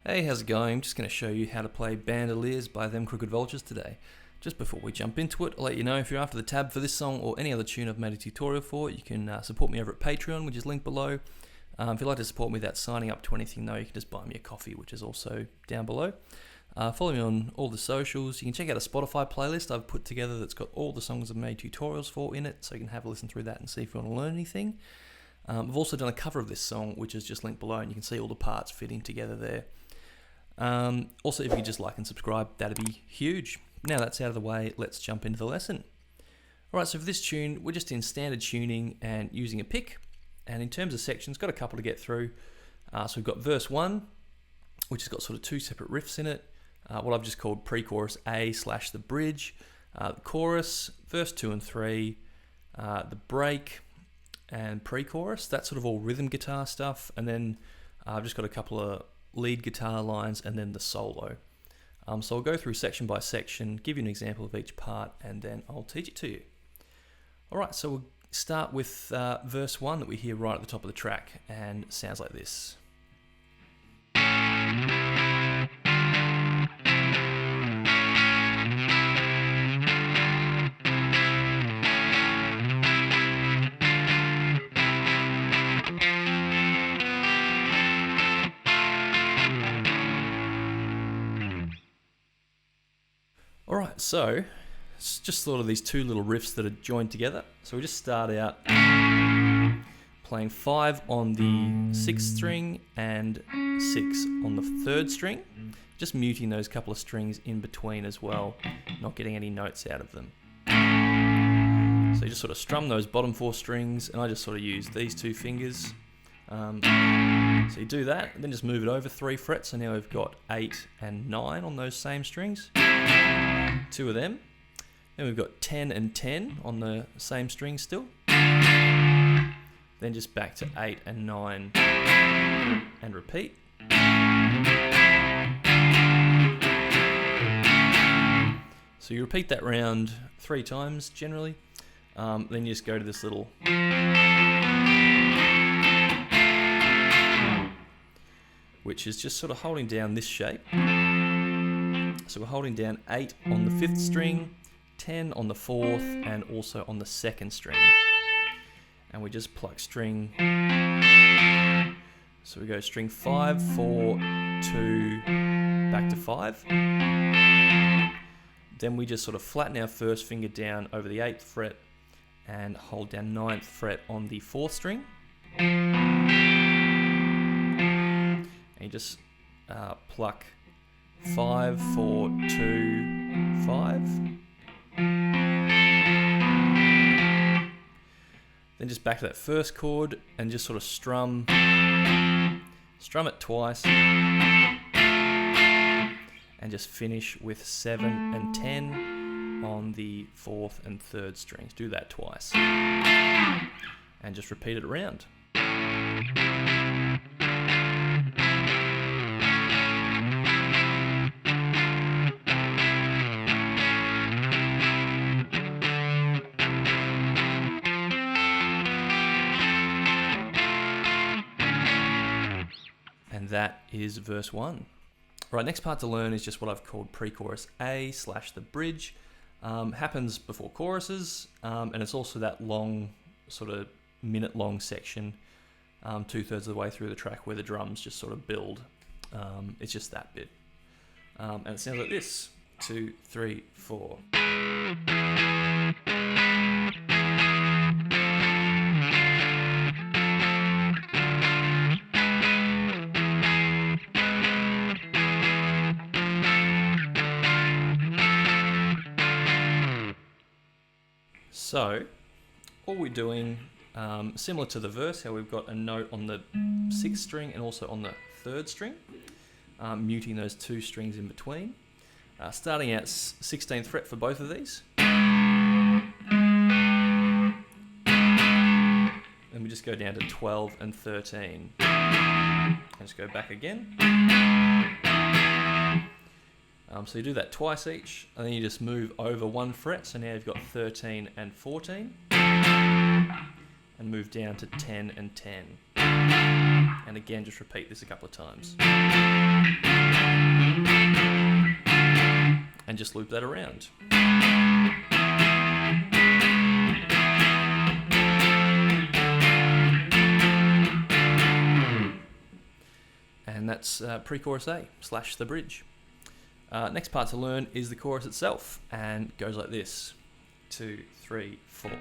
Hey, how's it going? I'm just going to show you how to play Bandoliers by Them Crooked Vultures today. Just before we jump into it, I'll let you know if you're after the tab for this song or any other tune I've made a tutorial for, you can support me over at Patron, which is linked below. If you'd like to support me without signing up to anything though, you can just buy me a coffee, which is also down below. Follow me on all the socials. You can check out a Spotify playlist I've put together that's got all the songs I've made tutorials for in it, so you can have a listen through that and see if you want to learn anything. I've also done a cover of this song, which is just linked below, and you can see all the parts fitting together there. Also, if you could just like and subscribe, that'd be huge. Now that's out of the way, let's jump into the lesson. Alright, so for this tune, we're just in standard tuning and using a pick. And in terms of sections, got a couple to get through. So we've got verse 1, which has got sort of two separate riffs in it. What I've just called Prechorus A / the bridge. The chorus, verse 2 and 3, the break, and pre-chorus. That's sort of all rhythm guitar stuff. And then I've just got a couple of lead guitar lines and then the solo. So I'll go through section by section, give you an example of each part, and then I'll teach it to you. Alright, so we'll start with verse 1 that we hear right at the top of the track, and it sounds like this. Alright, so it's just sort of these two little riffs that are joined together. So we just start out playing 5 on the 6th string and 6 on the 3rd string. Just muting those couple of strings in between as well, not getting any notes out of them. So you just sort of strum those bottom 4 strings, and I just sort of use these 2 fingers. So you do that, and then just move it over 3 frets, so now we've got 8 and 9 on those same strings. 2 of them. Then we've got 10 and 10 on the same string still. Then just back to 8 and 9 and repeat. So you repeat that round 3 times generally. Then you just go to this little which is just sort of holding down this shape. So we're holding down 8 on the 5th string, 10 on the 4th, and also on the 2nd string. And we just pluck string. So we go string 5, 4, 2, back to 5. Then we just sort of flatten our first finger down over the 8th fret and hold down 9th fret on the 4th string. And you just pluck 5, 4, 2, 5. Then just back to that first chord and just sort of strum it twice, and just finish with 7 and 10 on the 4th and 3rd strings. Do that twice, and just repeat it around. And that is verse 1. Right, next part to learn is just what I've called Prechorus A / the bridge. Happens before choruses, and it's also that long, sort of minute-long section, 2/3 of the way through the track where the drums just sort of build. It's just that bit. And it sounds like this. 2, 3, 4. So, all we're doing, similar to the verse, how we've got a note on the 6th string and also on the 3rd string, muting those 2 strings in between. Starting at 16th fret for both of these. Then we just go down to 12 and 13. And just go back again. So you do that twice each, and then you just move over 1 fret, so now you've got 13 and 14, and move down to 10 and 10. And again, just repeat this a couple of times. just loop that around. And that's Prechorus A / the bridge. Next part to learn is the chorus itself, and it goes like this: 2, 3, 4.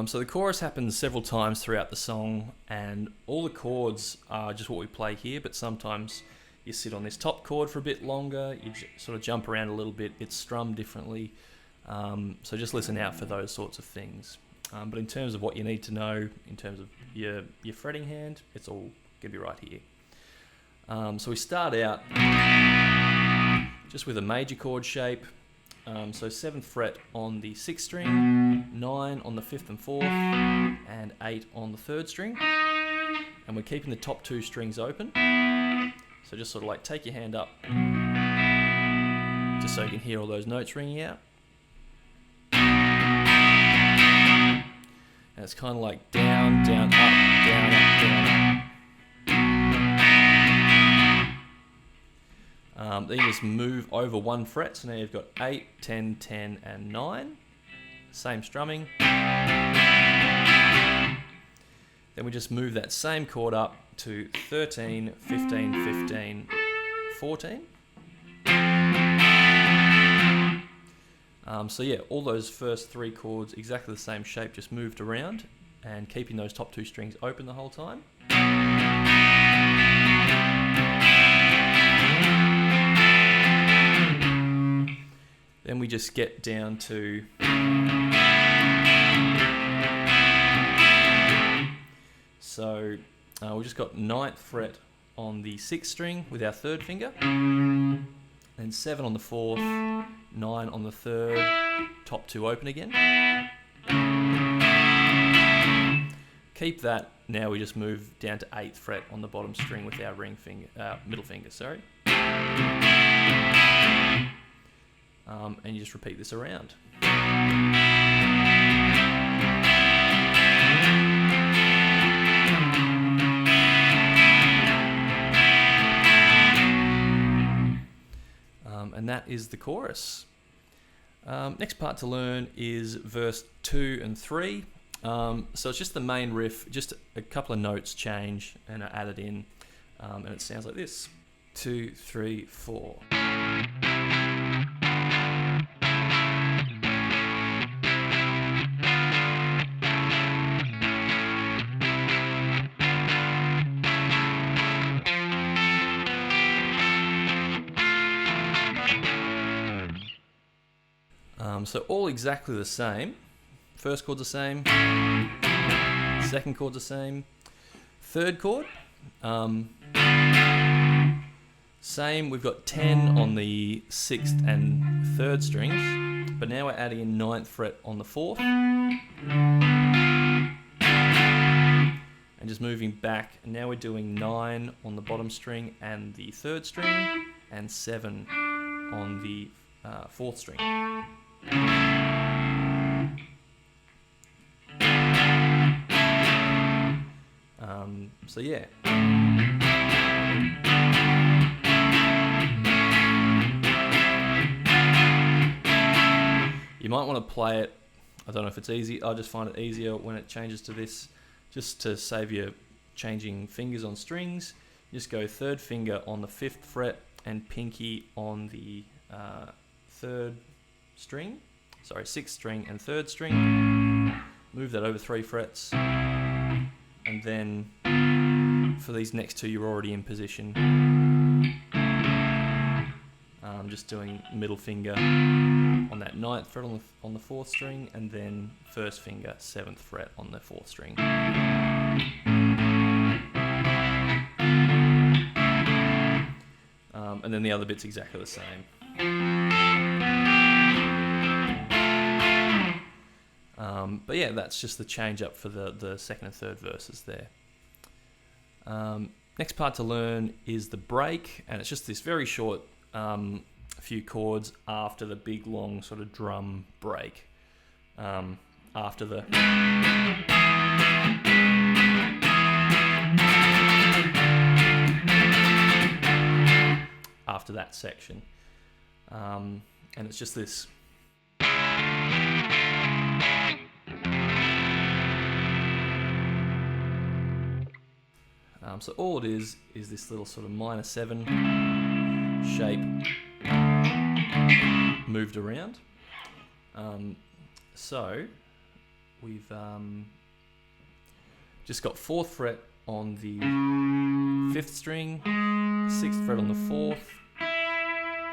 So the chorus happens several times throughout the song, and all the chords are just what we play here, but sometimes you sit on this top chord for a bit longer, you sort of jump around a little bit, it's strummed differently, so just listen out for those sorts of things. But in terms of what you need to know, in terms of your fretting hand, it's all going to be right here. So we start out just with a major chord shape. So 7th fret on the 6th string, 9 on the 5th and 4th, and 8 on the 3rd string. And we're keeping the top 2 strings open. So just sort of like take your hand up, just so you can hear all those notes ringing out. And it's kind of like down, down, up, down, up, down, up. Then you just move over 1 fret, so now you've got 8, 10, 10, and 9. Same strumming. Then we just move that same chord up to 13, 15, 15, 14. So yeah, all those first 3 chords, exactly the same shape, just moved around, and keeping those top 2 strings open the whole time. Then we just get down to we just got 9th fret on the 6th string with our 3rd finger, and 7 on the 4th, 9 on the 3rd, top 2 open again. Keep that. Now we just move down to 8th fret on the bottom string with our middle finger, sorry. And you just repeat this around. And that is the chorus. Next part to learn is verse 2 and 3. So it's just the main riff, just a couple of notes change and are added in, and it sounds like this: 2, 3, 4. So all exactly the same. First chord's the same, second chord's the same, third chord, same. We've got 10 on the 6th and 3rd strings, but now we're adding in 9th fret on the 4th, and just moving back, and now we're doing 9 on the bottom string and the 3rd string, and 7 on the 4th string. So yeah. You might want to play it, I don't know if it's easy, I just find it easier when it changes to this, just to save you changing fingers on strings. You just go 3rd finger on the 5th fret and pinky on the 6th string and 3rd string. Move that over 3 frets, and then for these next 2 you're already in position. Just doing middle finger on that 9th fret on the 4th string, and then 1st finger 7th fret on the 4th string. And then the other bit's exactly the same. But yeah, that's just the change up for the 2nd and 3rd verses there. Next part to learn is the break, and it's just this very short few chords after the big long sort of drum break. After that section. And it's just this. So all it is this little sort of minor 7 shape moved around. So we've just got 4th fret on the 5th string, 6th fret on the 4th,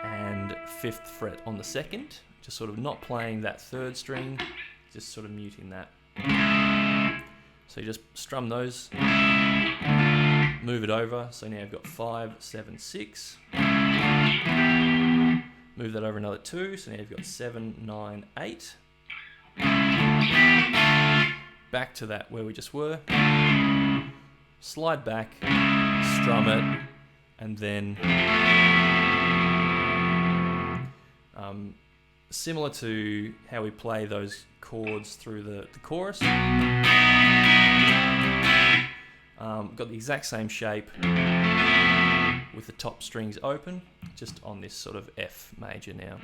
and 5th fret on the 2nd. Just sort of not playing that 3rd string, just sort of muting that. So you just strum those, move it over. So now you've got 5, 7, 6. Move that over another 2. So now you've got 7, 9, 8. Back to that where we just were. Slide back, strum it, and then similar to how we play those chords through the chorus. Got the exact same shape with the top strings open, just on this sort of F major now.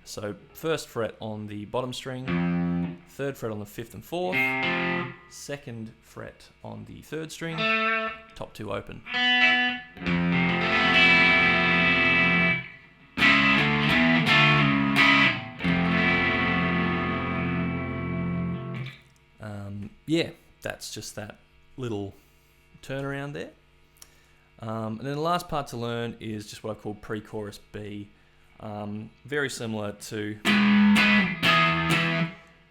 So 1st fret on the bottom string, 3rd fret on the 5th and 4th, 2nd fret on the 3rd string, top 2 open. Yeah, that's just that little turnaround there. And then the last part to learn is just what I call Prechorus B. Very similar to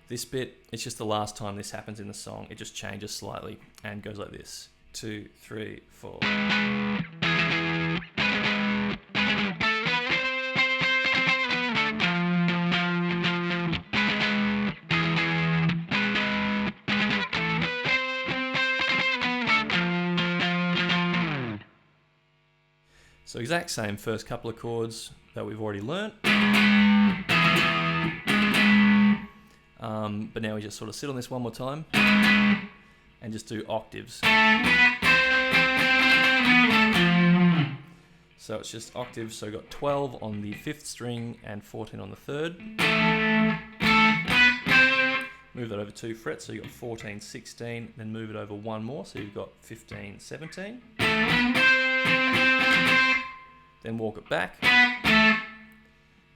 this bit. It's just the last time this happens in the song. It just changes slightly and goes like this. 2, 3, 4. So exact same first couple of chords that we've already learnt. But now we just sort of sit on this one more time and just do octaves. So it's just octaves, so we've got 12 on the 5th string and 14 on the 3rd. Move that over 2 frets, so you've got 14, 16, then move it over one more, so you've got 15, 17. Then walk it back,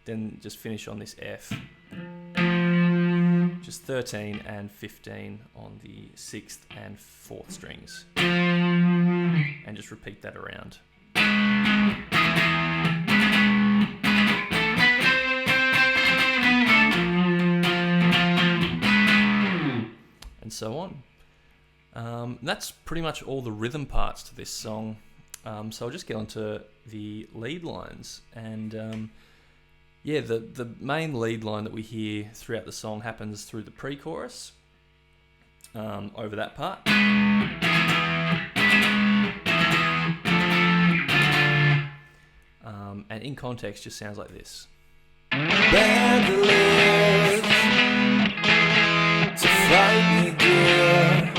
then just finish on this F. Just 13 and 15 on the 6th and 4th strings. And just repeat that around. And so on. That's pretty much all the rhythm parts to this song. So I'll just get onto the lead lines, and yeah, the main lead line that we hear throughout the song happens through the pre-chorus, over that part. And in context just sounds like this. Bandoliers to fight me, dear.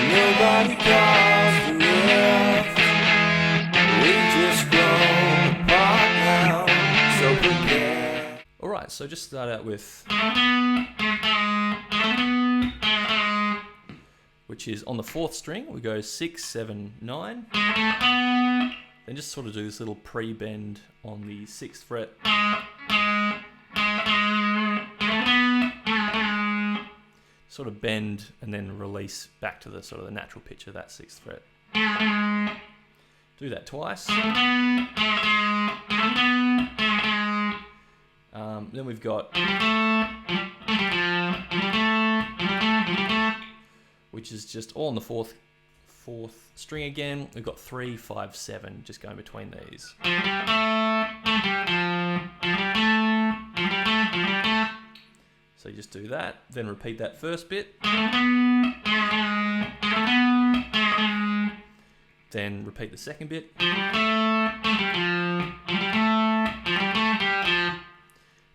Nobody calls the rest. We just go apart now, so prepare. Alright, so just start out with, which is on the 4th string. We go 6, 7, 9. Then just sort of do this little pre-bend on the 6th fret. Sort of bend and then release back to the sort of the natural pitch of that 6th fret. Do that twice. Then we've got, which is just all on the 4th string again. We've got 3, 5, 7, just going between these. So you just do that, then repeat that first bit. then repeat the second bit.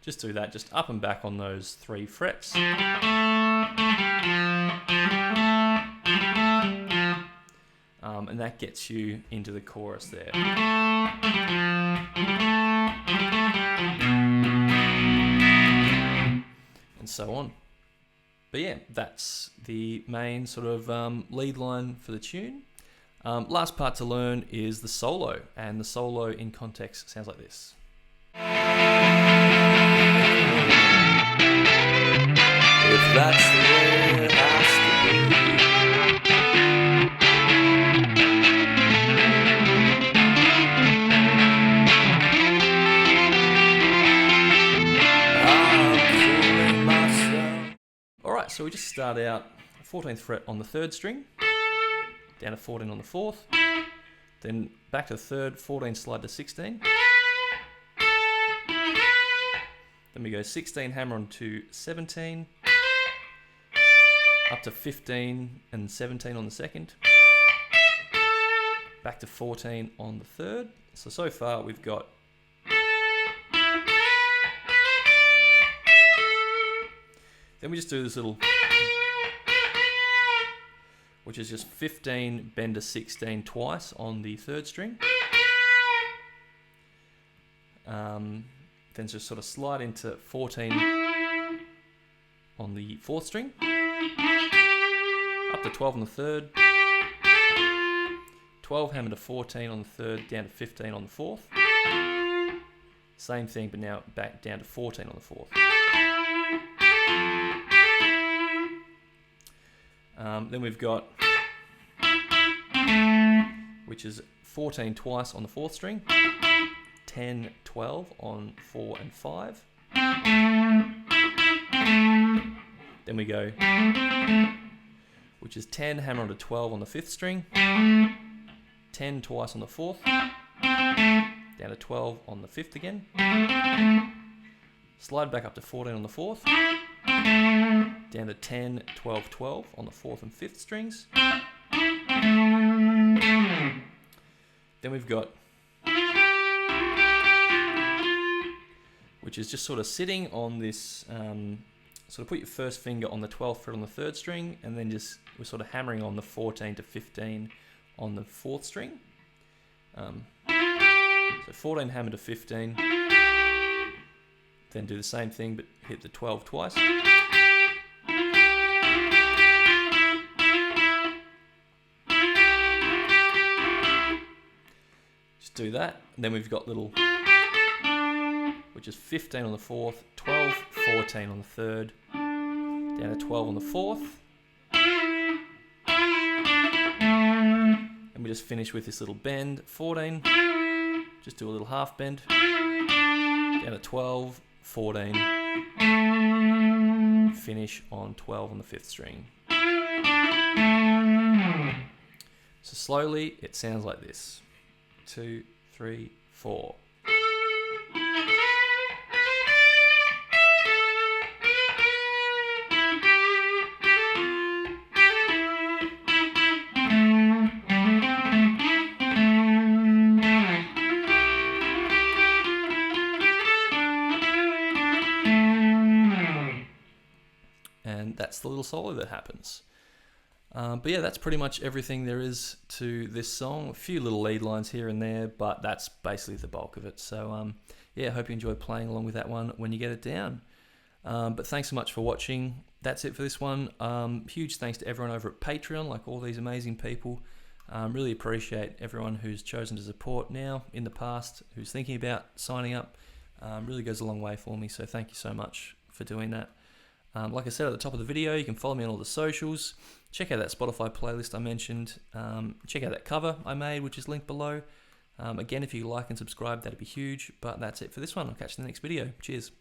Just do that, just up and back on those 3 frets. And that gets you into the chorus there. And so on. But yeah, that's the main sort of lead line for the tune. Last part to learn is the solo, and the solo in context sounds like this. If that's the way it has to be. Alright, so we just start out 14th fret on the 3rd string, down to 14 on the 4th, then back to the 3rd, 14 slide to 16. Then we go 16 hammer on to 17, up to 15 and 17 on the 2nd, back to 14 on the 3rd. So far we've got then we just do this little, which is just 15 bend to 16 twice on the 3rd string. Then just sort of slide into 14 on the 4th string, up to 12 on the 3rd, 12 hammer to 14 on the 3rd, down to 15 on the 4th. Same thing, but now back down to 14 on the 4th. Then we've got, which is 14 twice on the 4th string, 10, 12 on 4 and 5. Then we go, which is 10 hammer onto 12 on the 5th string, 10 twice on the 4th, down to 12 on the 5th again, slide back up to 14 on the 4th, down to 10, 12, 12 on the 4th and 5th strings. Then we've got, which is just sort of sitting on this, sort of put your first finger on the 12th fret on the 3rd string, and then just we're sort of hammering on the 14 to 15 on the 4th string. So 14 hammer to 15, then do the same thing but hit the 12 twice. Just do that, and then we've got little, which is 15 on the 4th, 12, 14 on the 3rd, down to 12 on the 4th. And we just finish with this little bend, 14, just do a little half bend, down to 12, 14, finish on 12 on the 5th string. So slowly, it sounds like this. 2, 3, 4. And that's the little solo that happens. But yeah, that's pretty much everything there is to this song. A few little lead lines here and there, but that's basically the bulk of it. So yeah, I hope you enjoy playing along with that one when you get it down. But thanks so much for watching. That's it for this one. Huge thanks to everyone over at Patreon, like all these amazing people. Really appreciate everyone who's chosen to support now, in the past, who's thinking about signing up. Really goes a long way for me, so thank you so much for doing that. Like I said at the top of the video, you can follow me on all the socials. Check out that Spotify playlist I mentioned. Check out that cover I made, which is linked below. Again, if you like and subscribe, that'd be huge. But that's it for this one. I'll catch you in the next video. Cheers.